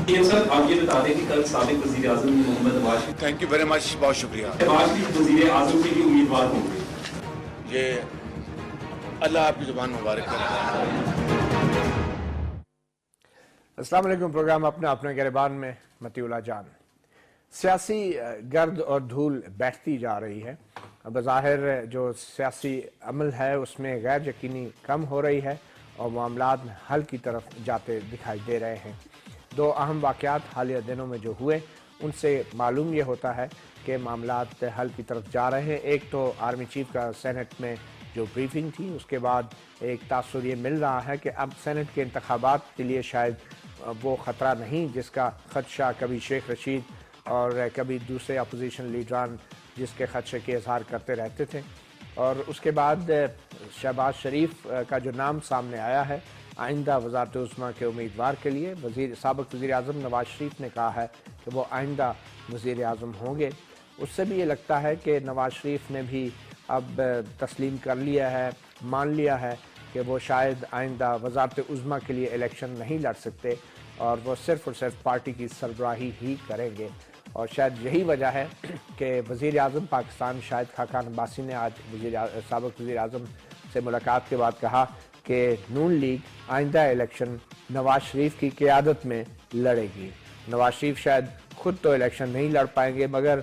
سر آپ یہ بتا دیں کہ کل سابق وزیر اعظم محمد Nawaz Sharif, thank you very much, بہت شکریہ. نواز شریف وزیر اعظم کے لیے امیدوار ہوں گے. یہ اللہ آپ کی زبان مبارک کرے. السلام علیکم. پروگرام اپنے گریبان میں متی اللہ جان. سیاسی گرد اور دھول بیٹھتی جا رہی ہے. بظاہر جو سیاسی عمل ہے اس میں غیر یقینی کم ہو رہی ہے اور معاملات حل کی طرف جاتے دکھائی دے رہے ہیں. دو اہم واقعات حالیہ دنوں میں جو ہوئے ان سے معلوم یہ ہوتا ہے کہ معاملات حل کی طرف جا رہے ہیں. ایک تو آرمی چیف کا سینٹ میں جو بریفنگ تھی اس کے بعد ایک تاثر یہ مل رہا ہے کہ اب سینٹ کے انتخابات کے لیے شاید وہ خطرہ نہیں جس کا خدشہ کبھی شیخ رشید اور کبھی دوسرے اپوزیشن لیڈران جس کے خدشے کے اظہار کرتے رہتے تھے. اور اس کے بعد شہباز شریف کا جو نام سامنے آیا ہے آئندہ وزارت عظمیٰ کے امیدوار کے لیے، سابق وزیر اعظم نواز شریف نے کہا ہے کہ وہ آئندہ وزیر اعظم ہوں گے. اس سے بھی یہ لگتا ہے کہ نواز شریف نے بھی اب تسلیم کر لیا ہے، مان لیا ہے کہ وہ شاید آئندہ وزارت عظمیٰ کے لیے الیکشن نہیں لڑ سکتے اور وہ صرف اور صرف پارٹی کی سربراہی ہی کریں گے. اور شاید یہی وجہ ہے کہ وزیر اعظم پاکستان شاہد خاقان عباسی نے آج سابق وزیر اعظم سے ملاقات کے بعد کہا کہ نون لیگ آئندہ الیکشن نواز شریف کی قیادت میں لڑے گی. نواز شریف شاید خود تو الیکشن نہیں لڑ پائیں گے مگر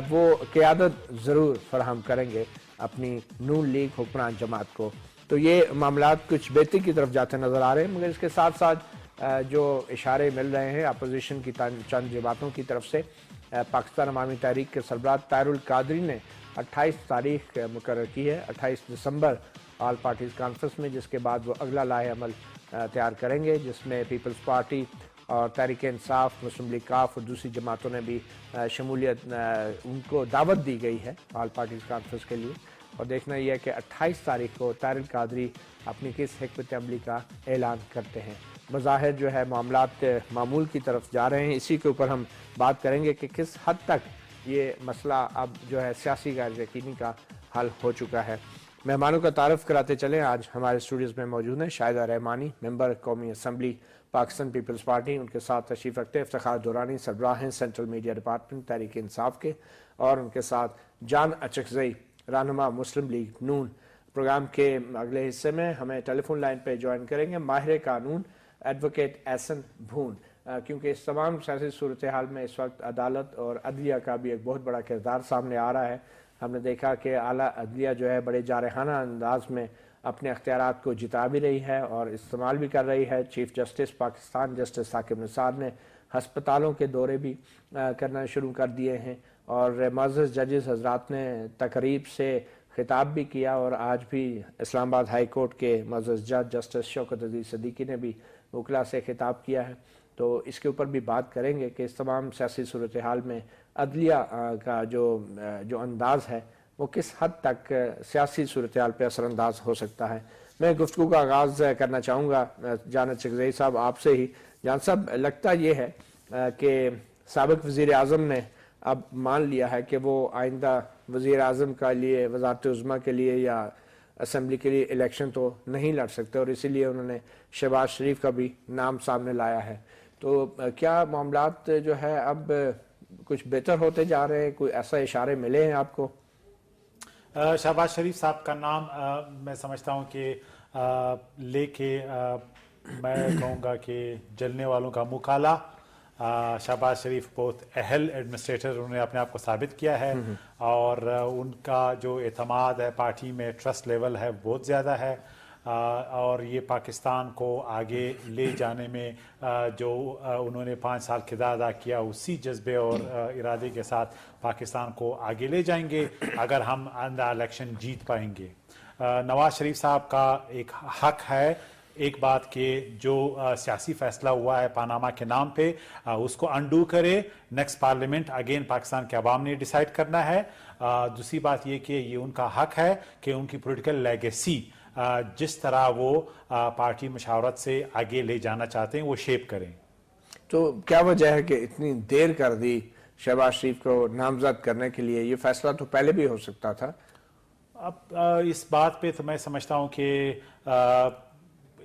وہ قیادت ضرور فراہم کریں گے اپنی نون لیگ حکمران جماعت کو. تو یہ معاملات کچھ بہتری کی طرف جاتے نظر آ رہے ہیں، مگر اس کے ساتھ ساتھ جو اشارے مل رہے ہیں اپوزیشن کی چند جماعتوں کی طرف سے، پاکستان عوامی تحریک کے سربراہ طاہر القادری نے 28 تاریخ مقرر کی ہے، 28 دسمبر آل پارٹیز کانفرنس میں، جس کے بعد وہ اگلا لائحہ عمل تیار کریں گے جس میں پیپلز پارٹی اور تحریک انصاف، مسلم لیگ کاف اور دوسری جماعتوں نے بھی شمولیت، ان کو دعوت دی گئی ہے آل پارٹیز کانفرنس کے لیے. اور دیکھنا یہ ہے کہ 28 تاریخ کو طاہر القادری اپنی کس حکمت عملی کا اعلان کرتے ہیں. بظاہر جو ہے معاملات معمول کی طرف جا رہے ہیں. اسی کے اوپر ہم بات کریں گے کہ کس حد تک یہ مسئلہ اب جو ہے سیاسی غیر یقینی کا حل ہو چکا ہے. مہمانوں کا تعارف کراتے چلیں. آج ہمارے اسٹوڈیوز میں موجود ہیں شاہدہ رحمانی، ممبر قومی اسمبلی پاکستان پیپلز پارٹی، ان کے ساتھ تشریف رکھتے افتخار دورانی، سربراہ ہیں central media department Tehreek Insaf کے، اور ان کے ساتھ جان اچکزئی، رہنما مسلم لیگ نون. پروگرام کے اگلے حصے میں ہمیں ٹیلی فون لائن پہ جوائن کریں گے ماہر قانون ایڈوکیٹ احسن بھون، کیونکہ اس تمام سیاسی صورتحال میں اس وقت عدالت اور عدلیہ کا بھی ایک بہت بڑا کردار سامنے آ رہا ہے. ہم نے دیکھا کہ اعلیٰ عدلیہ جو ہے بڑے جارحانہ انداز میں اپنے اختیارات کو جتا بھی رہی ہے اور استعمال بھی کر رہی ہے. Chief justice Pakistan justice Saqib Nisar نے ہسپتالوں کے دورے بھی کرنا شروع کر دیے ہیں اور معزز ججز حضرات نے تقریب سے خطاب بھی کیا، اور آج بھی اسلام آباد ہائی کورٹ کے معزز جج جسٹس شوکت عزیز صدیقی نے بھی وکلاء سے خطاب کیا ہے. تو اس کے اوپر بھی بات کریں گے کہ اس تمام سیاسی صورتحال میں عدلیہ کا جو انداز ہے وہ کس حد تک سیاسی صورتحال پہ اثر انداز ہو سکتا ہے. میں گفتگو کا آغاز کرنا چاہوں گا جان اچکزئی صاحب آپ سے ہی. جان صاحب، لگتا یہ ہے کہ سابق وزیر اعظم نے اب مان لیا ہے کہ وہ آئندہ وزیر اعظم کے لیے، وزارت عظمیٰ کے لیے یا اسمبلی کے لیے الیکشن تو نہیں لڑ سکتے، اور اسی لیے انہوں نے شہباز شریف کا بھی نام سامنے لایا ہے. تو کیا معاملات جو ہے اب کچھ بہتر ہوتے جا رہے ہیں؟ کوئی ایسا اشارے ملے ہیں آپ کو؟ شہباز شریف صاحب کا نام میں سمجھتا ہوں کہ لے کے میں کہوں گا کہ جلنے والوں کا مکالا. شہباز شریف بہت اہل ایڈمنسٹریٹر انہوں نے اپنے آپ کو ثابت کیا ہے، اور ان کا جو اعتماد ہے پارٹی میں، ٹرسٹ لیول ہے، بہت زیادہ ہے. اور یہ پاکستان کو آگے لے جانے میں جو انہوں نے 5 سال کردار ادا کیا، اسی جذبے اور ارادے کے ساتھ پاکستان کو آگے لے جائیں گے اگر ہم آئندہ الیکشن جیت پائیں گے. نواز شریف صاحب کا ایک حق ہے ایک بات کہ جو سیاسی فیصلہ ہوا ہے پاناما کے نام پہ اس کو انڈو کرے. نیکسٹ پارلیمنٹ اگین پاکستان کے عوام نے ڈیسائیڈ کرنا ہے. دوسری بات یہ کہ یہ ان کا حق ہے کہ ان کی پولیٹیکل لیگیسی جس طرح وہ پارٹی مشاورت سے آگے لے جانا چاہتے ہیں وہ شیپ کریں. تو کیا وجہ ہے کہ اتنی دیر کر دی شہباز شریف کو نامزد کرنے کے لیے؟ یہ فیصلہ تو پہلے بھی ہو سکتا تھا. اب اس بات پہ تو میں سمجھتا ہوں کہ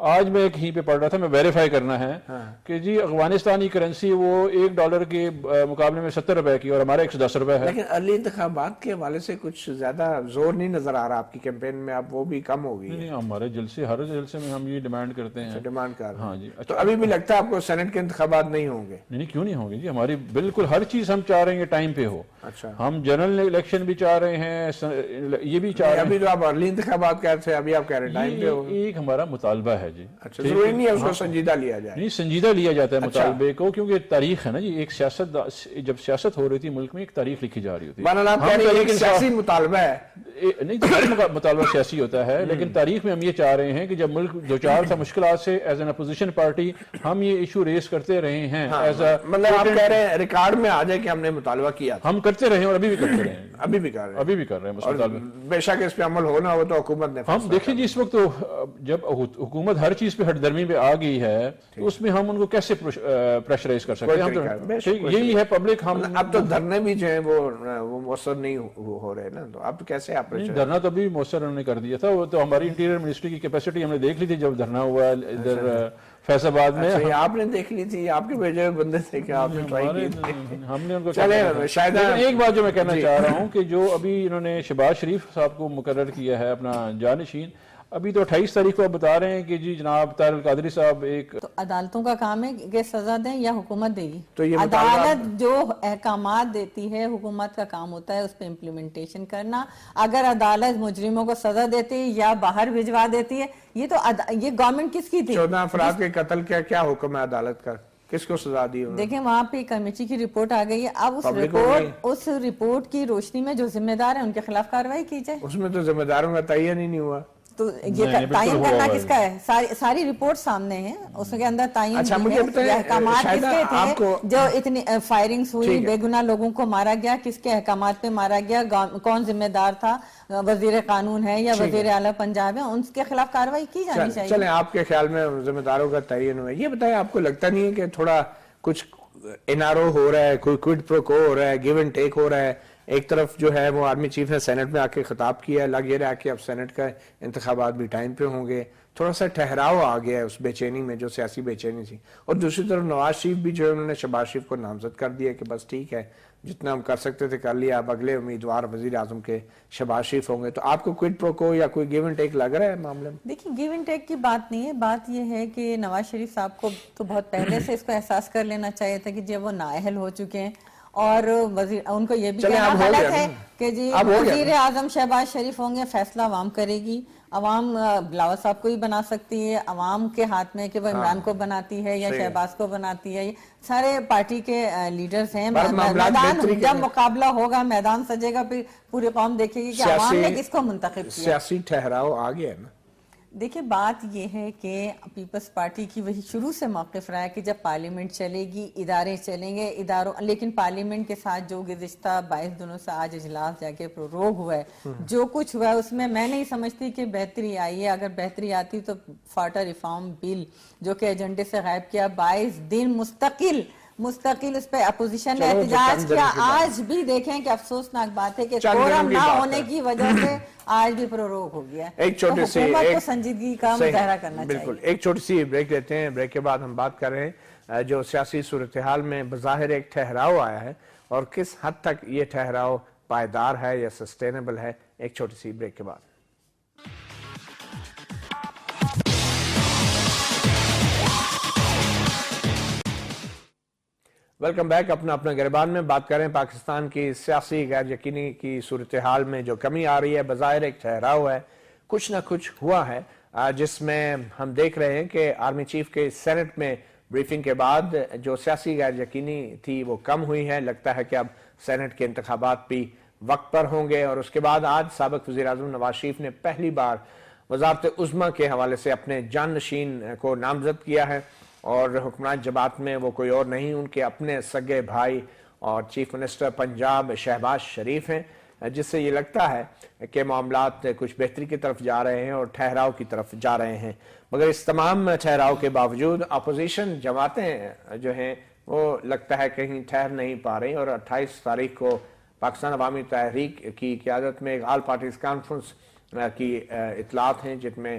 آج میں کہیں پہ پڑھ رہا تھا, میں ویریفائی کرنا ہے کہ جی افغانستانی کرنسی وہ $1 کے مقابلے میں 70 روپے کی اور ہمارا 110 روپے ہے. لیکن ارلی انتخابات کے حوالے سے کچھ زیادہ زور نہیں نظر آ رہا آپ کی کیمپین میں, اب وہ بھی کم ہو گئی ہے. نہیں, ہمارے جلسے, ہر جلسے میں ہم یہ ڈیمانڈ کرتے ہیں. ڈیمانڈ کر رہے ہیں. ہاں جی. تو ابھی بھی لگتا ہے آپ کو سینٹ کے انتخابات نہیں ہوں گے؟ نہیں, کیوں نہیں ہوں گے جی, ہماری بالکل ہر چیز ہم چاہ رہے ہیں ٹائم پہ ہو. اچھا, ہم جنرل الیکشن بھی چاہ رہے ہیں, یہ بھی چاہ رہے ہیں. ابھی تو آپ ارلی انتخابات کہہ رہے تھے, ابھی آپ کہہ رہے ہیں ٹائم پہ ہو. ایک ہمارا مطالبہ ہے جی. اچھا, ضروری نہیں ہے اس کو سنجیدہ لیا جائے. نہیں, سنجیدہ لیا جاتا ہے مطالبے کو, کیونکہ تاریخ ہے نا جی, ایک سیاست, جب سیاست ہو رہی تھی ملک میں ایک تاریخ لکھی جا رہی ہوتی ہے. بہرحال آپ کہہ رہے ہیں ایک سیاسی مطالبہ ہے. نہیں, ہر مطالبہ سیاسی ہوتا ہے, لیکن تاریخ میں ہم یہ چاہ رہے ہیں کہ جب ملک دوچار تھا مشکلات سے, ایز این اپوزیشن پارٹی ہم یہ ایشو ریز کرتے رہے ہیں. مطلب آپ کہہ رہے ہیں ریکارڈ میں آ جائے کہ ہم نے مطالبہ کیا تھا. ہم کرتے رہے ہیں اور ابھی بھی کرتے رہے ہیں. ابھی بھی کر رہے ہیں. ابھی بھی کر رہے ہیں. اور بے شک اس پہ عمل ہونا ہو تو حکومت نے. ہم دیکھیں جی, اس وقت تو جب حکومت ہر چیز پہ ہٹ درمی پہ آ گئی ہے تو اس میں ہم ان کو کیسے پریشرائز کر سکتے ہیں؟ یہی ہے پبلک. ہم اب تو دھرنے بھی جو ہیں وہ مؤثر نہیں ہو رہے نا, تو اب کیسے آپ دھرنا تو ابھی مؤثر انہوں نے کر دیا تھا. وہ تو ہماری انٹیریئر منسٹری کی کیپیسٹی ہم نے دیکھ لی تھی جب دھرنا ہوا ادھر فیصل آباد میں. آپ نے دیکھ لی تھی, آپ کے بھیجے ہوئے بندے تھے کہ آپ نے ٹرائی کی. ہم نے ان کو شاید ایک بات جو میں کہنا چاہ رہا ہوں کہ جو ابھی انہوں نے شہباز شریف صاحب کو مقرر کیا ہے اپنا جانشین, ابھی تو 28 تاریخ کو آپ بتا رہے ہیں کہ جی جناب طاہر القادری صاحب ایک. تو عدالتوں کا کام ہے کہ سزا دیں یا حکومت دے گی؟ تو یہ عدالت جو احکامات دیتی ہے, حکومت کا کام ہوتا ہے اس پہ امپلیمنٹیشن کرنا. اگر عدالت مجرموں کو سزا دیتی ہے یا باہر بھجوا دیتی ہے, یہ گورنمنٹ کس کی تھی؟ 14 افراد کے قتل کا کیا حکم ہے عدالت کا, کس کو سزا دی؟ دیکھیں وہاں پہ کمیٹی کی رپورٹ آ گئی ہے. اب اس رپورٹ کی روشنی میں جو ذمہ دار ہیں ان کے خلاف کارروائی کی جائے. اس میں تو ذمہ داروں کا تعین ہی نہیں ہوا. تو یہ تعین کرنا کس کا ہے؟ ساری رپورٹ سامنے ہیں, اس کے اندر تعین احکامات کس کے تھے, جو اتنی فائرنگز ہوئی, بے گناہ لوگوں کو مارا گیا, کس کے احکامات پہ مارا گیا, کون ذمہ دار تھا, وزیر قانون ہے یا وزیر اعلیٰ پنجاب ہے, ان کے خلاف کارروائی کی جانی چاہیے. چلیں, آپ کے خیال میں ذمہ داروں کا تعین ہوا ہے. یہ بتائیں, آپ کو لگتا نہیں ہے کہ تھوڑا کچھ انارو ہو رہا ہے, کوئی کوئڈ پرو کو ہو رہا ہے, گیو اینڈ ٹیک ہو رہا ہے؟ ایک طرف جو ہے وہ آرمی چیف نے سینٹ میں آ کے خطاب کیا ہے, لگ یہ رہا کہ اب سینٹ کا انتخابات بھی ٹائم پہ ہوں گے, تھوڑا سا ٹھہراؤ آ گیا ہے اس بے چینی میں جو سیاسی بے چینی تھی. اور دوسری طرف نواز شریف بھی جو ہے انہوں نے شہباز شریف کو نامزد کر دیا کہ بس ٹھیک ہے, جتنا ہم کر سکتے تھے کر لیا, اب اگلے امیدوار وزیر اعظم کے شہباز شریف ہوں گے. تو آپ کو کوئڈ پرو کو یا کوئی گیو اینڈ ٹیک لگ رہا ہے معاملے میں؟ دیکھیں, گیو اینڈ ٹیک کی بات نہیں ہے, بات یہ ہے کہ نواز شریف صاحب کو تو بہت پہلے سے اس کو احساس کر لینا چاہیے تھا کہ جب وہ نااہل ہو چکے ہیں, اور ان کو یہ بھی کہنا غلط ہے کہ جی وزیر اعظم شہباز شریف ہوں گے, فیصلہ عوام کرے گی. عوام بلاول صاحب کو ہی بنا سکتی ہے, عوام کے ہاتھ میں کہ وہ عمران کو بناتی ہے یا شہباز کو بناتی ہے. سارے پارٹی کے لیڈرز ہیں, میدان جب مقابلہ ہوگا, میدان سجے گا, پھر پوری قوم دیکھے گی کہ عوام نے کس کو منتخب کیا. سیاسی ٹھہراؤ آ گیا ہے نا. دیکھیں, بات یہ ہے کہ پیپلز پارٹی کی وہی شروع سے موقف رہا ہے کہ جب پارلیمنٹ چلے گی, ادارے چلیں گے, لیکن پارلیمنٹ کے ساتھ جو گزشتہ 22 دنوں سے آج اجلاس جا کے پروروگ ہوا ہے, جو کچھ ہوا ہے اس میں میں نہیں سمجھتی کہ بہتری آئی ہے. اگر بہتری آتی تو فاٹا ریفارم بل جو کہ ایجنڈے سے غائب کیا, 22 دن مستقل اس پہ اپوزیشن نے احتجاج کیا. آج بھی دیکھیں کہ افسوسناک بات ہے کہ کورم نہ ہونے کی وجہ سے آج بھی پروروگ ہو گیا. ایک چھوٹی سی حکومت کو سنجیدگی کا مظاہرہ کرنا چاہیے. بالکل, ایک چھوٹی سی بریک لیتے ہیں. بریک کے بعد ہم بات کر رہے ہیں جو سیاسی صورتحال میں بظاہر ایک ٹھہراؤ آیا ہے اور کس حد تک یہ ٹھہراؤ پائیدار ہے یا سسٹینیبل ہے. ایک چھوٹی سی بریک کے بعد. Welcome back. اپنا گریبان میں بات کریں پاکستان کی سیاسی غیر یقینی کی صورتحال میں جو کمی آ رہی ہے. بظاہر ایک ٹھہراؤ ہے, کچھ نہ کچھ ہوا ہے, جس میں ہم دیکھ رہے ہیں کہ آرمی چیف کے سینٹ میں بریفنگ کے بعد جو سیاسی غیر یقینی تھی وہ کم ہوئی ہے. لگتا ہے کہ اب سینٹ کے انتخابات بھی وقت پر ہوں گے. اور اس کے بعد آج سابق وزیر اعظم نواز شریف نے پہلی بار وزارت عظمیٰ کے حوالے سے اپنے جانشین کو نامزد کیا ہے, اور حکمران جماعت میں وہ کوئی اور نہیں, ان کے اپنے سگے بھائی اور چیف منسٹر پنجاب شہباز شریف ہیں, جس سے یہ لگتا ہے کہ معاملات کچھ بہتری کی طرف جا رہے ہیں اور ٹھہراؤ کی طرف جا رہے ہیں. مگر اس تمام ٹھہراؤ کے باوجود اپوزیشن جماعتیں جو ہیں وہ لگتا ہے کہیں ٹھہر نہیں پا رہی. اور 28 تاریخ کو پاکستان عوامی تحریک کی قیادت میں ایک آل پارٹیز کانفرنس کی اطلاعات ہیں, جن میں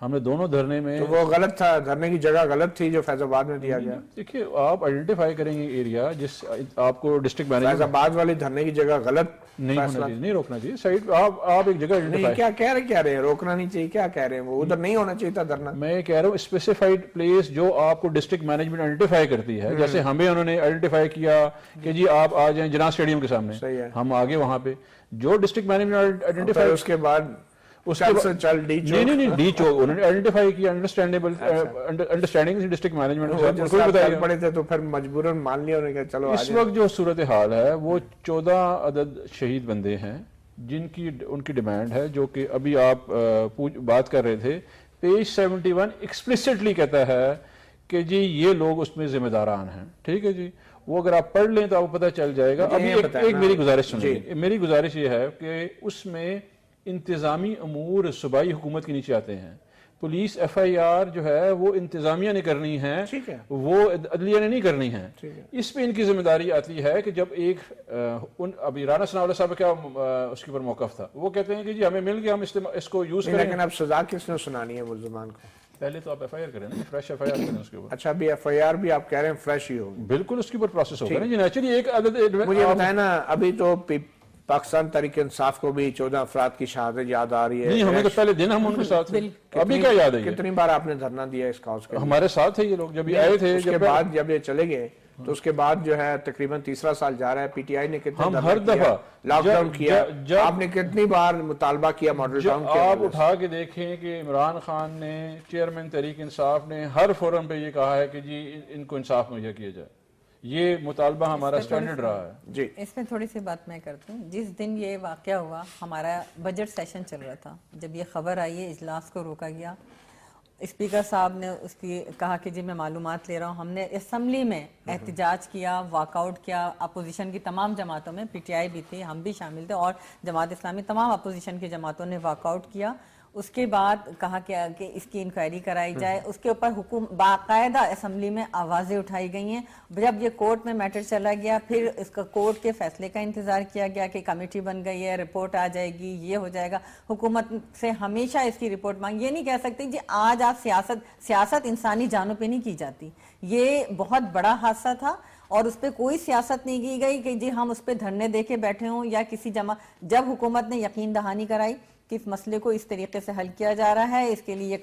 ہم نے دونوں دھرنے میں تو وہ غلط تھا, دھرنے کی جگہ غلط تھی جو فیض آباد میں دیا گیا. دیکھیے آپ آئیڈینٹیفائی کریں گے ایریا جس آپ کو ڈسٹرکٹ فیض مینیجر آباد والی دھرنے کی جگہ غلط نہیں ہونا چاہیے, نہیں روکنا چاہیے سائڈ. آپ ایک جگہ نہیں, آئیڈینٹیفائی, کیا کہہ رہے ہیں روکنا نہیں چاہیے, کیا کہہ رہے ہیں وہ ادھر نہیں ہونا چاہیے تھا دھرنا. میں یہ کہہ رہا ہوں اسپیسیفائڈ پلیس جو آپ کو ڈسٹرکٹ مینجمنٹ آئیڈینٹیفائی کرتی ہے, جیسے ہمیں انہوں نے آئیڈینٹیفائی کیا کہ جی آپ آ جائیں جناح اسٹیڈیم کے سامنے, صحیح ہے, ہم آگے وہاں پہ جو ڈسٹرکٹ مینجمنٹ آئیڈینٹیفائی, اس کے بعد اس کے چل ڈی چوک, نہیں ڈی چوک انہوں نے آئیڈینٹیفائی کیا, انڈرسٹینڈنگ ڈسٹرکٹ مینجمنٹ پڑے تھے تو پھر مجبوراً مان لیا انہوں نے کہ چلو. اس وقت جو صورتحال ہے وہ 14 عدد شہید بندے ہیں جن کی ان کی ڈیمانڈ ہے, جو کہ ابھی آپ بات کر رہے تھے. پیج 71 ایکسپلیسٹلی کہتا ہے کہ جی یہ لوگ اس میں ذمہ داران ہیں, ٹھیک ہے جی, وہ اگر آپ پڑھ لیں تو آپ کو پتہ چل جائے گا. ابھی ایک میری گزارش سنیں, میری گزارش یہ ہے کہ اس میں انتظامی امور صوبائی حکومت کے نیچے آتے ہیں. پولیس ایف آئی آر جو ہے وہ انتظامیہ نے کرنی ہے, وہ عدلیہ نے نہیں کرنی ہے. اس پہ ان کی ذمہ داری آتی ہے کہ جب ایک ابھی رانا ثناء اللہ صاحب کا اس کے اوپر موقف تھا, وہ کہتے ہیں کہ جی ہمیں مل گیا, ہم اس کو یوز کریں. لیکن اب سزا کس نے سنانی ہے ملزمان کو؟ پہلے تو آپ ایف آئی آر کریں نا, فریش ایف آئی آر کریں اس کے اوپر. اچھا ابھی ایف آئی آر بھی آپ کہہ رہے ہیں فریش ہی ہوگی؟ بالکل اس کے اوپر پروسیس ہوگا نا جی, نیچرلی ایک عدد. مجھے بتائیں نا, ابھی تو پاکستان تحریک انصاف کو بھی 14 افراد کی شہادت یاد آ رہی ہے. نہیں, ہمیں تو پہلے دن ہم ان کے ساتھ تھے, ابھی کیا یاد ہے؟ کتنی بار آپ نے دھرنا دیا اس کاؤز کے؟ ہمارے ساتھ تھے یہ لوگ جب یہ آئے تھے. اس کے بعد جب یہ چلے گئے تو اس کے بعد جو ہے تقریباً تیسرا سال جا رہا ہے, پی ٹی آئی نے کتنے ہر دفعہ لاک ڈاؤن کیا, آپ نے کتنی بار مطالبہ کیا ماڈل ٹاؤن کے؟ آپ اٹھا کے دیکھیں کہ عمران خان نے, چیئرمین تحریک انصاف نے ہر فورم پہ یہ کہا ہے کہ جی ان کو انصاف مہیا کیا جائے. یہ مطالبہ ہمارا سٹینڈرڈ رہا ہے. جی اس میں تھوڑی سی بات میں کرتی ہوں. جس دن یہ واقعہ ہوا, ہمارا بجٹ سیشن چل رہا تھا, جب یہ خبر آئی ہے اجلاس کو روکا گیا, اسپیکر صاحب نے اس کی کہا کہ جی میں معلومات لے رہا ہوں. ہم نے اسمبلی میں احتجاج کیا, واک آؤٹ کیا, اپوزیشن کی تمام جماعتوں میں, پی ٹی آئی بھی تھی, ہم بھی شامل تھے, اور جماعت اسلامی, تمام اپوزیشن کی جماعتوں نے واک آؤٹ کیا. اس کے بعد کہا کہ اس کی انکوائری کرائی جائے. اس کے اوپر باقاعدہ اسمبلی میں آوازیں اٹھائی گئی ہیں. جب یہ کورٹ میں میٹر چلا گیا, پھر اس کا کورٹ کے فیصلے کا انتظار کیا گیا کہ کمیٹی بن گئی ہے, رپورٹ آ جائے گی, یہ ہو جائے گا. حکومت سے ہمیشہ اس کی رپورٹ مانگ. یہ نہیں کہہ سکتے جی آج آپ سیاست انسانی جانوں پہ نہیں کی جاتی. یہ بہت بڑا حادثہ تھا اور اس پہ کوئی سیاست نہیں کی گئی کہ جی ہم اس پہ دھرنے دے کے بیٹھے ہوں یا کسی جب حکومت نے یقین دہانی کرائی کہ اس مسئلے کو اس طریقے سے حل کیا جا رہا ہے, اس کے لیے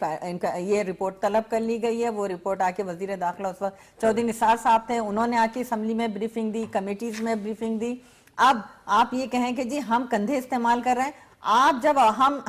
یہ رپورٹ طلب کر لی گئی ہے. وہ رپورٹ آ کے وزیر داخلہ اس وقت چودھری نثار صاحب تھے, انہوں نے آ کے اسمبلی میں بریفنگ دی, کمیٹیز میں بریفنگ دی. اب آپ یہ کہیں کہ جی ہم کندھے استعمال کر رہے ہیں. آپ جب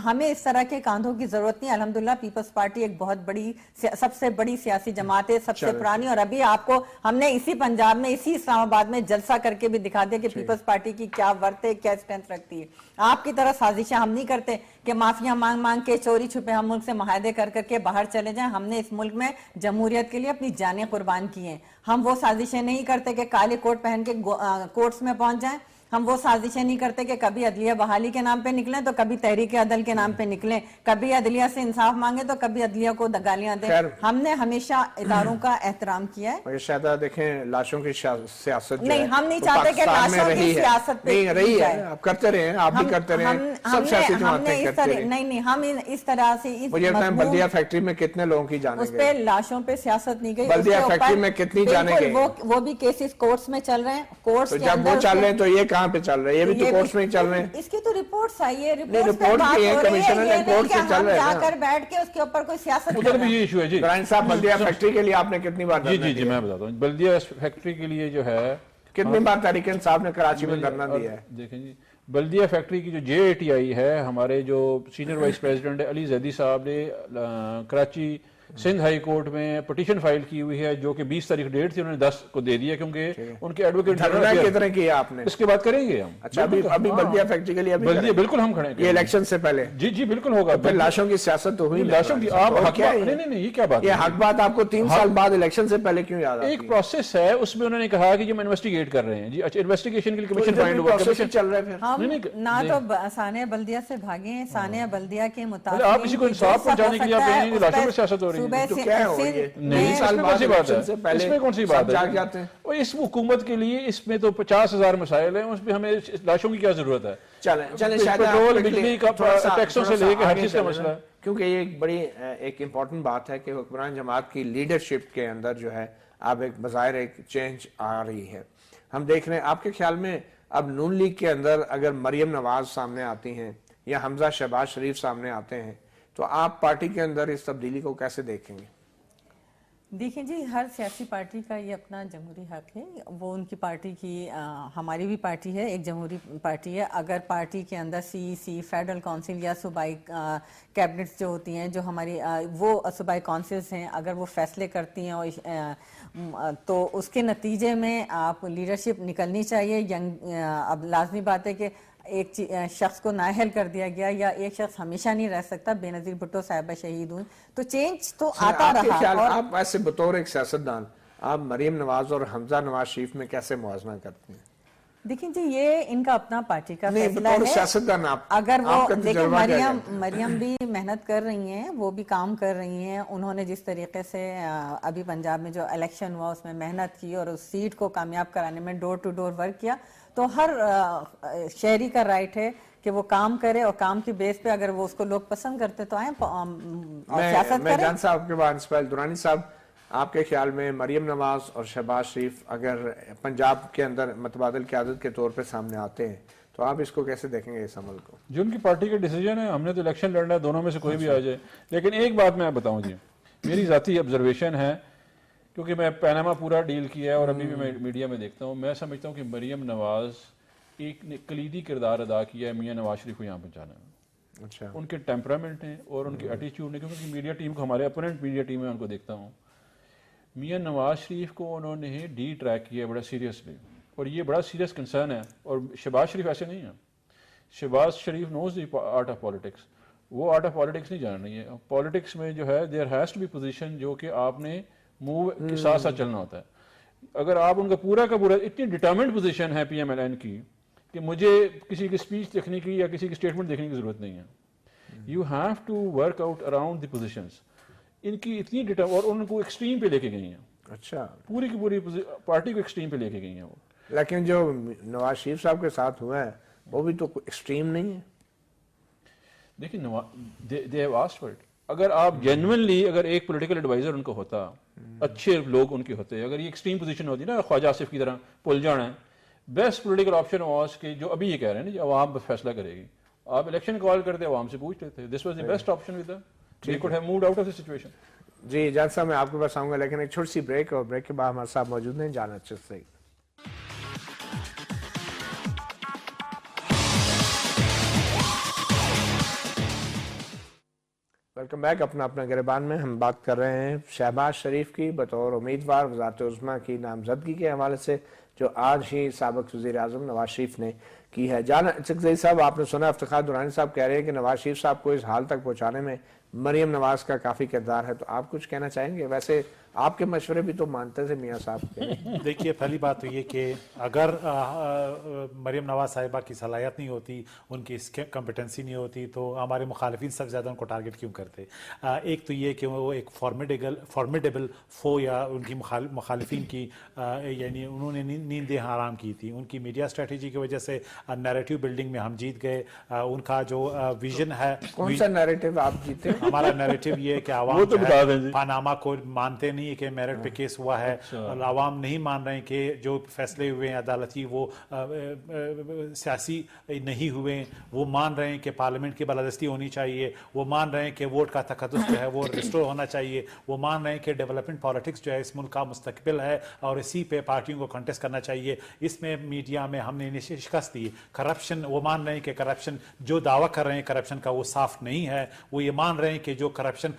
ہمیں اس طرح کے کاندھوں کی ضرورت نہیں. الحمدللہ پیپلز پارٹی ایک بہت بڑی, سب سے بڑی سیاسی جماعت ہے, سب سے پرانی, اور ابھی آپ کو ہم نے اسی پنجاب میں, اسی اسلام آباد میں جلسہ کر کے بھی دکھا دیا کہ پیپلز پارٹی کی کیا ورتھ ہے, کیا اسٹرینتھ رکھتی ہے. آپ کی طرح سازشیں ہم نہیں کرتے کہ معافیاں مانگ کے چوری چھپے ہم ملک سے معاہدے کر کے باہر چلے جائیں. ہم نے اس ملک میں جمہوریت کے لیے اپنی جانیں قربان کی ہیں. ہم وہ سازشیں نہیں کرتے کہ کالے کوٹ پہن کے کورٹس میں پہنچ جائیں. ہم وہ سازشیں نہیں کرتے کہ کبھی عدلیہ بحالی کے نام پہ نکلیں تو کبھی تحریک عدل کے نام پہ نکلیں, کبھی عدلیہ سے انصاف مانگیں تو کبھی عدلیہ کو گالیاں دیں. ہم نے ہمیشہ اداروں کا احترام کیا ہے. شاید دیکھیں لاشوں کی سیاست نہیں, ہم نہیں چاہتے کہ لاشوں کی سیاست پہ رہی ہے. آپ کرتے رہے ہیں, آپ بھی کرتے رہے ہیں, سب سیاسی جماعتیں کرتے رہے. نہیں, ہم اس طرح سے مجھے بتائیں بلدیہ فیکٹری میں کتنے لوگوں کی جانیں گئی؟ اس پہ لاشوں پہ سیاست نہیں گئی. بلدیہ فیکٹری میں کتنی جانیں گئی؟ وہ بھی کیسز کورٹس میں چل رہے ہیں. کورٹس کے جب وہ چل رہے ہیں تو یہ کہاں پہ چل رہے ہیں؟ یہ بھی کورٹس میں چل رہے ہیں. اس کی تو رپورٹس آئی ہے, رپورٹ کی ہے, کمشنر نے کورٹ سے چل رہے ہیں. جا کر بیٹھ کے اس کے اوپر کوئی سیاست ادھر بھی یہ ایشو ہے. جی برائن صاحب, بلدیہ فیکٹری کے لیے آپ نے کتنی بار جی میں بتاتا ہوں. بلدیہ فیکٹری کے لیے جو ہے کتنی بار تحریک انصاف نے کراچی میں دھرنا دیا ہے؟ دیکھیں جی, بلدیہ فیکٹری کی جو جے اے ٹی آئی ہے, ہمارے جو سینئر وائس پریزیڈنٹ علی زیدی صاحب نے کراچی سندھ ہائی کورٹ میں پٹیشن فائل کی ہوئی ہے, جو کہ 20 تاریخ ڈیٹ تھی, انہوں نے 10 کو دے دیا کیونکہ ان کے ایڈوکیٹ کتنے کیا آپ نے؟ اس کے بعد کریں گے ہم. اچھا, ابھی بلدیہ فیکٹری کے لیے بلدیہ بالکل ہم کھڑے ہیں یہ الیکشن سے پہلے. جی بالکل ہوگا. پھر لاشوں کی سیاست تو ہوئی, لاشوں کی آپ نہیں یہ کیا بات ہے؟ یہ حق بات آپ کو 3 سال بعد الیکشن سے پہلے کیوں یاد آتی ہے؟ ایک پروسیس ہے, اس میں انہوں نے کہا کہ ہم انویسٹیگیٹ کر رہے ہیں. جی اچھا, انویسٹیگیشن کے لیے کمیشن فائنڈ ہوا, کمیشن چل رہا ہے. پھر ہم نہ تو ثانیہ بلدیہ سے بھاگے ہیں, ثانیہ بلدیہ کے مطابق آپ کسی کو انصاف پہنچانے کے لیے آپ کہیں گے لاشوں میں سیاست ہو رہی ہے, تو کیا ہو رہی ہے؟ نہیں, اس میں کون سی بات ہے؟ اس میں کون سی بات ہے؟ اس حکومت کے لیے اس میں تو 50,000 مسائل ہیں, اس میں ہمیں لاشوں کی کیا ضرورت ہے؟ چلیں پیٹرول, بجلی کا, ٹیکسوں سے لے کے ہر چیز کا مسئلہ ہے. کیونکہ یہ ایک بڑی ایک امپورٹنٹ بات ہے کہ حکمران جماعت کی لیڈرشپ کے اندر جو ہے اب ایک بظاہر ایک چینج آ رہی ہے. ہم دیکھ رہے ہیں آپ کے خیال میں اب نون لیگ کے اندر اگر مریم نواز سامنے آتی ہیں یا حمزہ شہباز شریف سامنے آتے ہیں تو آپ پارٹی کے اندر اس تبدیلی کو کیسے دیکھیں گے؟ دیکھیں جی، ہر سیاسی پارٹی کا یہ اپنا جمہوری حق ہے، وہ ان کی پارٹی کی، ہماری بھی پارٹی ہے، ایک جمہوری پارٹی ہے. اگر پارٹی کے اندر سی فیڈرل کونسل یا صوبائی کیبنٹس جو ہوتی ہیں، جو ہماری وہ صوبائی کونسلز ہیں، اگر وہ فیصلے کرتی ہیں تو اس کے نتیجے میں آپ لیڈرشپ نکلنی چاہیے. اب لازمی بات ہے کہ ایک شخص کو نااہل کر دیا گیا یا ایک شخص ہمیشہ نہیں رہ سکتا. بے نظیر بھٹو صاحبہ شہید ہوئی تو چینج تو آتا رہا. اور آپ ایسے بطور ایک سیاستدان آپ مریم نواز اور حمزہ نواز شریف میں کیسے موازنہ کرتے ہیں؟ دیکھیں جی، یہ ان کا اپنا پارٹی کا فیصلہ ہے. اگر وہ دیکھیں مریم بھی محنت کر رہی ہیں، وہ بھی کام کر رہی ہیں. انہوں نے جس طریقے سے ابھی پنجاب میں جو الیکشن ہوا اس میں محنت کی اور اس سیٹ کو کامیاب کرانے میں ڈور ٹو ڈور ورک کیا، تو ہر شہری کا رائٹ ہے کہ وہ کام کرے اور کام کی بیس پہ اگر وہ اس کو لوگ پسند کرتے تو آئیں اور سیاست کریں. میں جان صاحب کے بعد اسماعیل درانی صاحب، آپ کے خیال میں مریم نواز اور شہباز شریف اگر پنجاب کے اندر متبادل قیادت کے طور پہ سامنے آتے ہیں تو آپ اس کو کیسے دیکھیں گے اس عمل کو؟ جو ان کی پارٹی کا ڈیسیجن ہے، ہم نے تو الیکشن لڑنا ہے، دونوں میں سے کوئی بھی آ جائے. لیکن ایک بات میں بتاؤں جی، میری ذاتی آبزرویشن ہے، کیونکہ میں پیناما پورا ڈیل کیا ہے اور ابھی بھی میں میڈیا میں دیکھتا ہوں، میں سمجھتا ہوں کہ مریم نواز ایک نے کلیدی کردار ادا کیا ہے میاں نواز شریف کو یہاں پہنچانے میں. اچھا، ان کے ٹیمپرامنٹ ہیں اور ان کے ایٹیچیوڈ ہیں، کیونکہ میڈیا ٹیم کو، ہمارے اپوننٹ میڈیا ٹیم میں ان کو دیکھتا ہوں، میاں نواز شریف کو انہوں نے ڈی ٹریک کیا بڑا سیریسلی، اور یہ بڑا سیریس کنسرن ہے. اور شہباز شریف ایسے نہیں ہیں. Shehbaz Sharif knows the art of politics, وہ آرٹ آف پالیٹکس نہیں جان رہی ہے. پالیٹکس میں جو ہے there has to be position جو کہ آپ نے موو کے ساتھ ساتھ چلنا ہوتا ہے. اگر آپ ان کا پورا اتنی ڈٹرمنٹ پوزیشن ہے پی ایم ایل این کی کہ مجھے کسی کی اسپیچ دیکھنے کی یا کسی کی اسٹیٹمنٹ دیکھنے کی ضرورت نہیں ہے. You have to work out around the positions. ان کی اتنی اور ان کو ایکسٹریم پہ لے کے گئی ہیں. اچھا، پوری کی پوری پارٹی کو ایکسٹریم پہ لے کے گئی ہیں وہ. لیکن جو نواز شریف صاحب کے ساتھ ہوا ہے وہ بھی تو ایکسٹریم نہیں ہے. دیکھیں they have asked for it. اگر آپ جینوئنلی اگر ایک پولیٹیکل ایڈوائزر ان کو ہوتا، اچھے لوگ ان کے ہوتے، اگر یہ ایکسٹریم پوزیشن ہوتی نا خواجہ آصف کی طرح پل جانا ہے، بیسٹ پولیٹیکل آپشن واز کہ جو ابھی یہ کہہ رہے ہیں نا عوام فیصلہ کرے گی، آپ الیکشن کال کرتے عوام سے پوچھ لیتے. This was the best option with them. They could have moved out of the situation. جی جان صاحب، میں آپ کے پاس آؤں گا لیکن ایک چھوٹی سی بریک، اور بریک کے بعد ہمارے صاحب موجود ہیں جان اچھے سے. Welcome back. اپنا گریبان میں ہم بات کر رہے ہیں شہباز شریف کی بطور امیدوار وزارت عظمیٰ کی نامزدگی کے حوالے سے، جو آج ہی سابق وزیر اعظم نواز شریف نے کی ہے. جان چکزئی صاحب، آپ نے سنا افتخار درانی صاحب کہہ رہے ہیں کہ نواز شریف صاحب کو اس حال تک پہنچانے میں مریم نواز کا کافی کردار ہے، تو آپ کچھ کہنا چاہیں گے؟ ویسے آپ کے مشورے بھی تو مانتے تھے میاں صاحب کے. دیکھیے، پہلی بات تو یہ کہ اگر مریم نواز صاحبہ کی صلاحیت نہیں ہوتی، ان کی کمپیٹنسی نہیں ہوتی، تو ہمارے مخالفین سب زیادہ ان کو ٹارگٹ کیوں کرتے؟ ایک تو یہ کہ وہ ایک فارمیڈیبل فو یا ان کی مخالفین کی یعنی انہوں نے نیندیں حرام کی تھی. ان کی میڈیا اسٹریٹجی کی وجہ سے نیریٹو بلڈنگ میں ہم جیت گئے. ان کا جو ویژن ہے، کون سا نیریٹو آپ جیتے؟ ہمارا نیریٹو یہ ہے کہ عوام پاناما کو مانتے نہیں کہ میرٹ پہ کیس ہوا ہے، اور عوام نہیں مان رہے کہ جو فیصلے ہوئے ہیں عدالتی وہ سیاسی نہیں ہوئے. وہ مان رہے ہیں کہ پارلیمنٹ کی بالادستی ہونی چاہیے. وہ مان رہے ہیں کہ ووٹ کا تقدس جو ہے وہ ریسٹور ہونا چاہیے. وہ مان رہے ہیں کہ ڈیولپمنٹ پالیٹکس جو ہے اس ملک کا مستقبل ہے اور اسی پہ پارٹیوں کو کنٹیسٹ کرنا چاہیے. اس میں میڈیا میں ہم نے شکست دی. کرپشن، وہ مان رہے ہیں کہ کرپشن جو دعویٰ کر رہے ہیں کرپشن کا وہ صاف نہیں ہے. وہ یہ مان رہے ہیں کہ جو کرپشن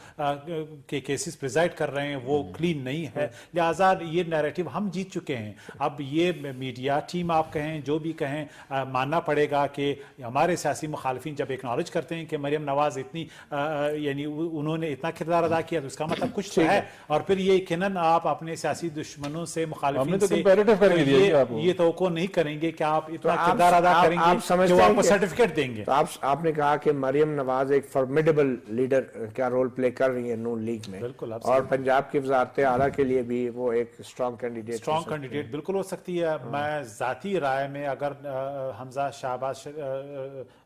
کے کیسز پریزائڈ کر رہے ہیں وہ کلین نہیں ہے. لہٰذا یہ نیریٹو ہم جیت چکے ہیں. اب یہ میڈیا ٹیم آپ کہیں جو بھی کہیں، ماننا پڑے گا کہ ہمارے سیاسی مخالفین جب ایکنالج کرتے ہیں کہ مریم نواز اتنی یعنی انہوں نے اتنا کردار ادا کیا تو اس کا مطلب کچھ تو ہے. اور پھر یہ یقیناً آپ اپنے سیاسی دشمنوں سے، مخالفین سے یہ توقع نہیں کریں گے کہ آپ اتنا کردار ادا کریں گے کہ وہ آپ کو سرٹیفکیٹ دیں گے. تو آپ نے کہا کہ مریم نواز ایک فارمیڈیبل لیڈر کا رول پلے کر رہی ہے نون لیگ میں، اور پنجاب کی وزارت اعلیٰ کے لیے بھی وہ ایک اسٹرانگ کینڈیڈیٹ بالکل ہو سکتی ہے. میں ذاتی رائے میں اگر حمزہ شہباز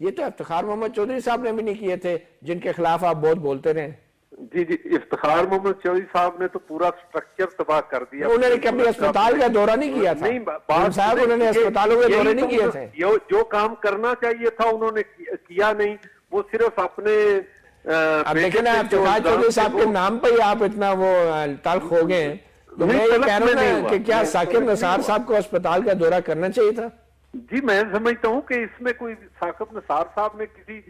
یہ تو افتخار محمد چودھری صاحب نے بھی نہیں کیے تھے جن کے خلاف آپ بہت بولتے رہے. جی افتخار محمد چودھری صاحب نے تو پورا سٹرکچر تباہ کر دیا. انہوں نے کبھی اسپتال کا دورہ نہیں کیا تھا. نہیں صاحب انہوں نے اسپتالوں کے دورے نہیں کیے تھے. جو کام کرنا چاہیے تھا انہوں نے کیا نہیں. وہ صرف اپنے اب دیکھیں نا افتخار چودھری صاحب کے نام پہ ہی آپ اتنا وہ تلخ ہو گئے ہیں. تو میں یہ کہہ رہا ہوں کہ کیا ثاقب نثار صاحب کو اسپتال کا دورہ کرنا چاہیے تھا؟ جی میں سمجھتا ہوں کہ اس میں کوئی ثاقب نثار صاحب نے کسی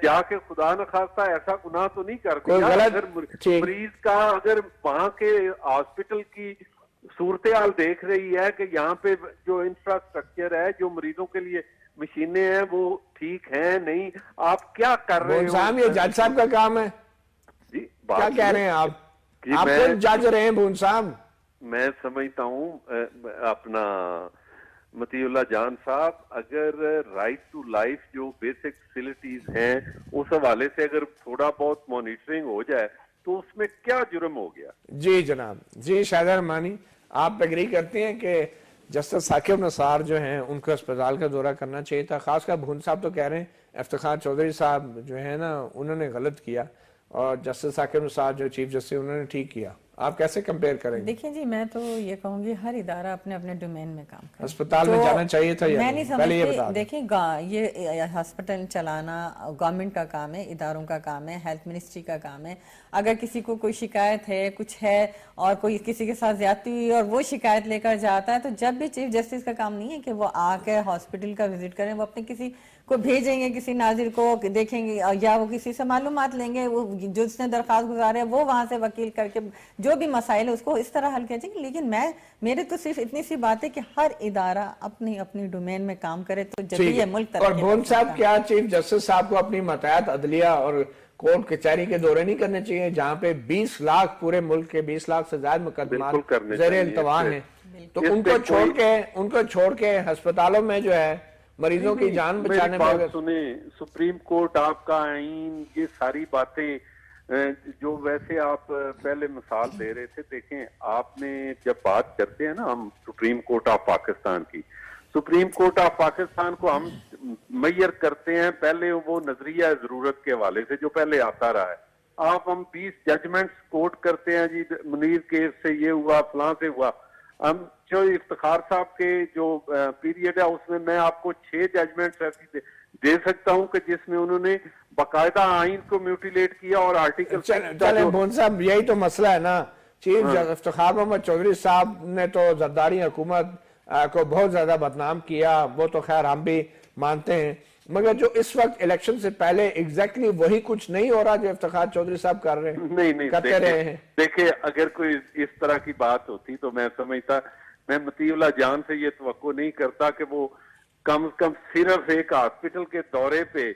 جا کے خدا نخواستہ ایسا گناہ تو نہیں کر دیا. اگر مریض کا اگر وہاں کے ہاسپٹل کی صورتحال دیکھ رہی ہے کہ یہاں پہ جو انفراسٹرکچر ہے, جو مریضوں کے لیے مشینیں ہیں وہ ٹھیک ہیں نہیں, آپ کیا کر رہے ہو؟ یہ جج صاحب کا کام ہے. جی کیا کہہ رہے ہیں آپ خود جج رہے ہیں بون صاحب. میں سمجھتا ہوں اپنا مطیع اللہ جان صاحب, اگر رائٹ ٹو لائف جو بیسک فیسلٹیز ہیں اس حوالے سے اگر تھوڑا بہت مانیٹرنگ ہو جائے تو اس میں کیا جرم ہو گیا؟ جی جناب. جی شاہدہ رحمانی, آپ ایگری کرتے ہیں کہ جسٹس ثاقب نثار جو ہیں ان کو اسپتال کا دورہ کرنا چاہیے تھا؟ خاص کر بھون صاحب تو کہہ رہے ہیں افتخار چودھری صاحب جو ہے نا انہوں نے غلط کیا اور جسٹس ثاقب نثار جو چیف جسٹس انہوں نے ٹھیک کیا. آپ کیسے کمپیئر کریں گے؟ دیکھیں جی میں تو یہ کہوں گی ہر ادارہ اپنے اپنے ڈومین میں کام کرے. اسپتال میں جانا چاہیے تھا میں نہیں سمجھتی. دیکھیں یہ ہاسپٹل چلانا گورنمنٹ کا کام ہے, اداروں کا کام ہے, ہیلتھ منسٹری کا کام ہے. اگر کسی کو کوئی شکایت ہے, کچھ ہے اور کوئی کسی کے ساتھ زیادتی ہوئی اور وہ شکایت لے کر جاتا ہے تو جب بھی چیف جسٹس کا کام نہیں ہے کہ وہ آ کے ہاسپٹل کا وزٹ کریں. وہ اپنے کسی کو بھیجیں گے, کسی ناظر کو دیکھیں گے یا وہ کسی سے معلومات لیں گے, وہ جو اس نے درخواست گزارے ہے وہ وہاں سے وکیل کر کے جو بھی مسائل ہے اس کو اس طرح حل کیا جائے. لیکن میرے تو صرف اتنی سی بات ہے کہ ہر ادارہ اپنی اپنی ڈومین میں کام کرے تو جب یہ ملک اور بھون صاحب کیا چیف جسٹس صاحب کو اپنی ماتحت عدلیہ اور کورٹ کچہری کے دورے نہیں کرنے چاہیے جہاں پہ 20 لاکھ پورے ملک کے 20 لاکھ سے زائد مقدمات زیر التوا ہیں؟ تو ان کو چھوڑ کے ہسپتالوں میں جو ہے مریضوں کی جان بچانے میں سنیں, سپریم کورٹ آپ کا آئین, یہ ساری باتیں جو ویسے آپ پہلے مثال دے رہے تھے. دیکھیں آپ نے جب بات کرتے ہیں نا ہم سپریم کورٹ آف پاکستان کی, سپریم کورٹ آف پاکستان کو ہم میئر کرتے ہیں پہلے وہ نظریہ ضرورت کے حوالے سے جو پہلے آتا رہا ہے. آپ ہم 20 ججمنٹس کوٹ کرتے ہیں, جی منیر کیس سے یہ ہوا, فلاں سے ہوا. ہم جو افتخار صاحب کے جو پیریڈ ہے اس میں آپ کو 6 ججمنٹس ایسی دے سکتا ہوں کہ جس میں انہوں نے باقاعدہ آئین کو میوٹیلیٹ کیا اور آرٹیکل. چلیں بھون صاحب یہی تو مسئلہ ہے نا. چیف افتخار محمد چودھری صاحب نے تو زرداری حکومت کو بہت زیادہ بدنام کیا, وہ تو خیر ہم بھی مانتے ہیں, مگر جو اس وقت الیکشن سے پہلے ایگزیکٹلی وہی کچھ نہیں ہو رہا جو افتخار چودھری صاحب کر رہے ہیں, نہیں کرتے رہے ہیں. دیکھیں اگر کوئی اس طرح کی بات ہوتی تو میں سمجھتا, میں مطیع اللہ جان سے یہ توقع نہیں کرتا کہ وہ کم از کم صرف ایک ہاسپٹل کے دورے پہ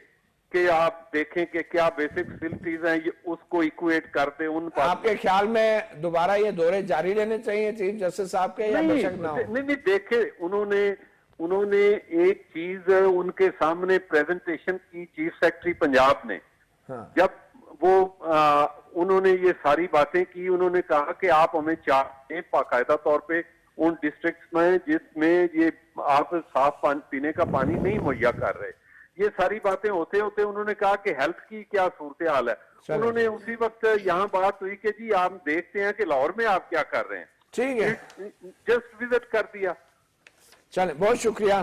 کہ آپ دیکھیں کہ کیا بیسک فیسلٹیز ہیں اس کو ایکویٹ کرتے. آپ کے خیال میں دوبارہ یہ دورے جاری رہنے چاہیے چیف جسٹس صاحب کے یا بے شک نہ ہو؟ نہیں دیکھیں انہوں نے ایک چیز ان کے سامنے پریزنٹیشن کی چیف سیکرٹری پنجاب نے, جب وہ انہوں نے یہ ساری باتیں کی, انہوں نے کہا کہ آپ ہمیں چاہیے باقاعدہ طور پہ ان ڈسٹرکٹس میں جس میں یہ آپ صاف پینے کا پانی نہیں مہیا کر رہے. یہ ساری باتیں ہوتے ہوتے انہوں نے کہا کہ ہیلتھ کی کیا صورتحال ہے. انہوں نے اسی وقت یہاں بات ہوئی کہ جی آپ دیکھتے ہیں کہ لاہور میں آپ کیا کر رہے ہیں, ٹھیک ہے, جسٹ وزٹ کر دیا. چلیں بہت شکریہ.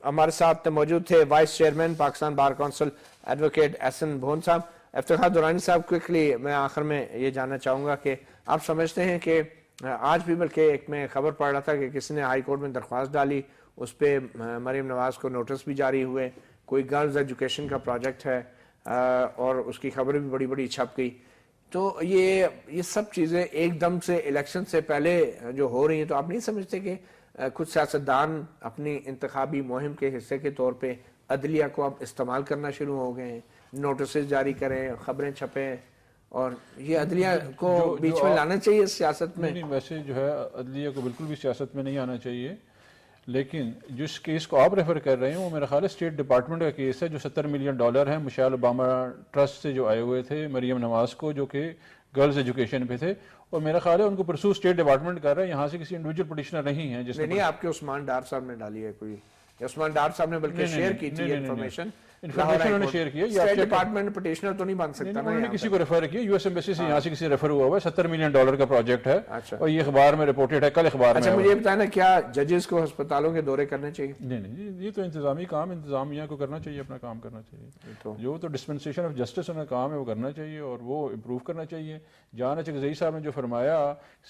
ہمارے ساتھ موجود تھے vice chairman Pakistan bar council advocate Ahsan Bhoon صاحب. افتخار درانی صاحب کوئکلی میں آخر میں یہ جاننا چاہوں گا کہ آپ سمجھتے ہیں کہ آج بھی بلکہ ایک میں خبر پڑھ رہا تھا کہ کسی نے ہائی کورٹ میں درخواست ڈالی, اس پہ مریم نواز کو نوٹس بھی جاری ہوئے, کوئی گرلز ایجوکیشن کا پروجیکٹ ہے اور اس کی خبریں بھی بڑی بڑی چھپ گئی. تو یہ سب چیزیں ایک دم سے الیکشن سے پہلے جو ہو رہی ہیں, تو آپ نہیں سمجھتے کہ کچھ سیاستدان اپنی انتخابی مہم کے حصے کے طور پہ عدلیہ کو اب استعمال کرنا شروع ہو گئے ہیں, نوٹسز جاری کریں, خبریں چھپیں, اور یہ عدلیہ کو بیچ میں لانا چاہیے سیاست میں؟ نہیں, ویسے جو ہے عدلیہ کو بالکل بھی سیاست میں نہیں آنا چاہیے, لیکن جس کیس کو آپ ریفر کر رہے ہیں وہ میرا خیال ہے اسٹیٹ ڈپارٹمنٹ کا کیس ہے جو $70 ملین ہے مشیل اوباما ٹرسٹ سے جو آئے ہوئے تھے مریم نواز کو, جو کہ گرلز ایجوکیشن پہ تھے, اور میرا خیال ہے ان کو پرسو اسٹیٹ ڈپارٹمنٹ کر رہا ہے, یہاں سے کسی انڈیویجول پٹیشنر نہیں ہے. جس نہیں آپ کے عثمان ڈار صاحب نے ڈالی ہے کوئی عثمان ڈار صاحب نے بلکہ شیئر کی تھی انفارمیشن انفارمیشن نے شیئر کیا. اسٹیٹ ڈپارٹمنٹ پٹیشنر تو نہیں بن سکتا. انہوں نے کسی کو ریفر کیا, یو ایس ایمبیسی سے یہاں سے کسی ریفر ہوا ہوا ہے. $70 ملین کا پروجیکٹ ہے اور یہ اخبار میں رپورٹڈ ہے, کل اخبار میں. اچھا مجھے یہ بتائیں نا, کیا ججز کو ہسپتالوں کے دورے کرنے چاہیے؟ نہیں, یہ تو انتظامی کام, انتظامیہ کو کرنا چاہیے, اپنا کام کرنا چاہیے. جو تو ڈسپنسیشن آف جسٹس کا کام ہے وہ کرنا چاہیے اور وہ امپروو کرنا چاہیے. جہاں چکزئی صاحب نے جو فرمایا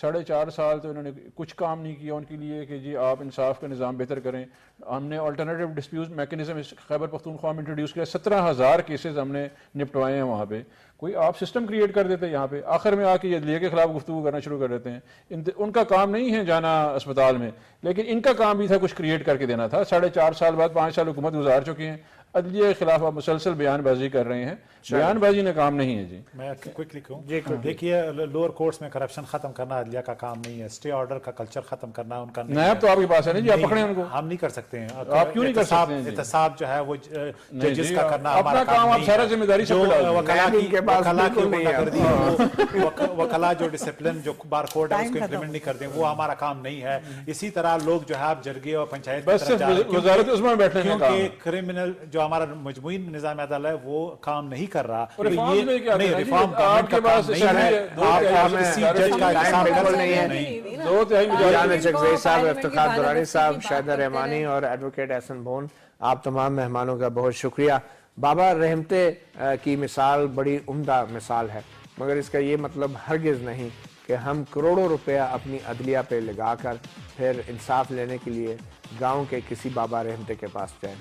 4.5 سال تو انہوں نے کچھ کام نہیں کیا ان کے لیے کہ جی آپ انصاف کا نظام بہتر کریں. ہم نے alternative dispute mechanism Khyber Pakhtunkhwa میں انٹروڈیوس کیا, 17,000 کیسز ہم نے نپٹوائے ہیں وہاں پہ. کوئی آپ سسٹم کریٹ کر دیتے یہاں پہ, آخر میں آ کے عدلیہ کے خلاف گفتگو کرنا شروع کر دیتے ہیں. ان کا کام نہیں ہے جانا اسپتال میں, لیکن ان کا کام بھی تھا کچھ کریٹ کر کے دینا تھا. 4.5 سال بعد 5 سال حکومت گزار چکے ہیں, عدلیہ کے خلاف آپ مسلسل بیان بازی کر رہے ہیں. بیان بازی نے کام نہیں ہے. جی میں کوئکلی کہوں, دیکھیے لوور کورٹس میں کرپشن ختم کرنا عدلیہ کا کام نہیں ہے, اسٹے آرڈر کا کلچر ختم کرنا ان کا نہیں ہے. نیب تو آپ کے پاس ہے نا جی, آپ پکڑیں ان کو. ہم نہیں کر سکتے ہیں. آپ کیوں نہیں کر سکتے ہیں؟ احتساب جو ہے وہ ججز کا کرنا اپنا کام آپ سارا ذمہ داری سے وکلا جو ڈسپلن جو بار کوڈ ہے اس کو امپلیمنٹ نہیں کرتے, وہ ہمارا کام نہیں ہے. اسی طرح لوگ جو ہے آپ جرگے اور پنچایت وزارت عظمیٰ بیٹھنے کا کام ہے. کرمنل جو ہمارا مجموعی نظام عدالت ہے وہ کام نہیں کر رہا. ریفارم آپ کے پاس چکزئی صاحب, افتخار درانی صاحب, شاہدہ رحمانی اور ایڈوکیٹ احسن بھون, آپ تمام مہمانوں کا بہت شکریہ. بابا رحمتے کی مثال بڑی عمدہ مثال ہے, مگر اس کا یہ مطلب ہرگز نہیں کہ ہم کروڑوں روپیہ اپنی عدلیہ پہ لگا کر پھر انصاف لینے کے لیے گاؤں کے کسی بابا رحمتے کے پاس جائیں.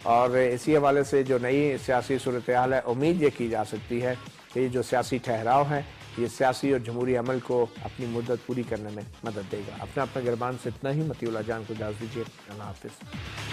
اور اسی حوالے سے جو نئی سیاسی صورتحال ہے, امید یہ کی جا سکتی ہے کہ یہ جو سیاسی ٹھہراؤ ہے یہ سیاسی اور جمہوری عمل کو اپنی مدت پوری کرنے میں مدد دے گا. اپنا گربان سے اتنا ہی. مطیع اللہ جان کو اجازت دیجیے. اللہ حافظ.